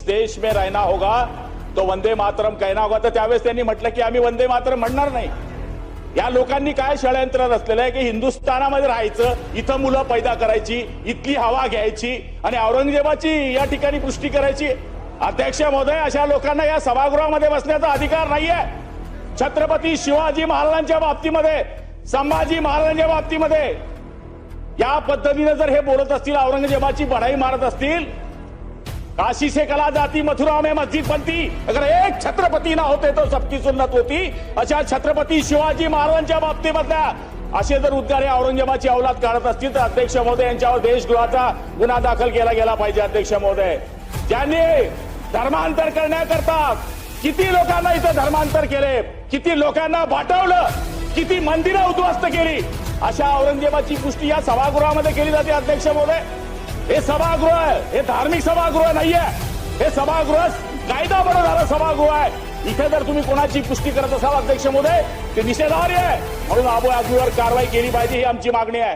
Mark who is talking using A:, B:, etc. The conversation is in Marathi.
A: देश में रहना होगा तो वंदे मातरम कहना होगा. तर त्यावेळेस त्यांनी म्हटलं की आम्ही वंदे मातरम म्हणणार नाही. या लोकांनी काय षडयंत्र रचलेलं आहे की हिंदुस्थानामध्ये राहायचं, इथं मुलं पैदा करायची, इथली हवा घ्यायची आणि औरंगजेबाची या ठिकाणी पुष्टी करायची. अध्यक्ष महोदय, अशा लोकांना या सभागृहामध्ये बसण्याचा अधिकार नाहीये. छत्रपती शिवाजी महाराजांच्या बाबतीमध्ये, संभाजी महाराजांच्या बाबतीमध्ये या पद्धतीने जर हे बोलत असतील, औरंगजेबाची बढाई मारत असतील, काशी से कला जाती मथुरा में मस्जिद बनती, अगर एक छत्रपती ना होते तो सबकी सुन्नत होती. अशा छत्रपती शिवाजी महाराजांच्या बाबतीमधल्या असे जर उद्गार हे औरंगजेबाची औलाद काढत असतील तर अध्यक्ष महोदय यांच्यावर देशद्रोहाचा गुन्हा दाखल केला गेला पाहिजे. अध्यक्ष महोदय, ज्यांनी धर्मांतर करण्याकरता किती लोकांना इथं धर्मांतर केले, किती लोकांना वाटवलं, किती मंदिरं उद्ध्वस्त केली, अशा औरंगजेबाची पुष्टी या सभागृहामध्ये केली जाते. अध्यक्ष महोदय, हे सभागृह आहे, हे धार्मिक सभागृह नाहीये. हे सभागृह कायदा बनवणारं सभागृह आहे. इथे जर तुम्ही कोणाची पुष्टी करत असाल अध्यक्ष महोदय, ते निषेधार्ह आहे. म्हणून अबू आझमीवर कारवाई केली पाहिजे ही आमची मागणी आहे.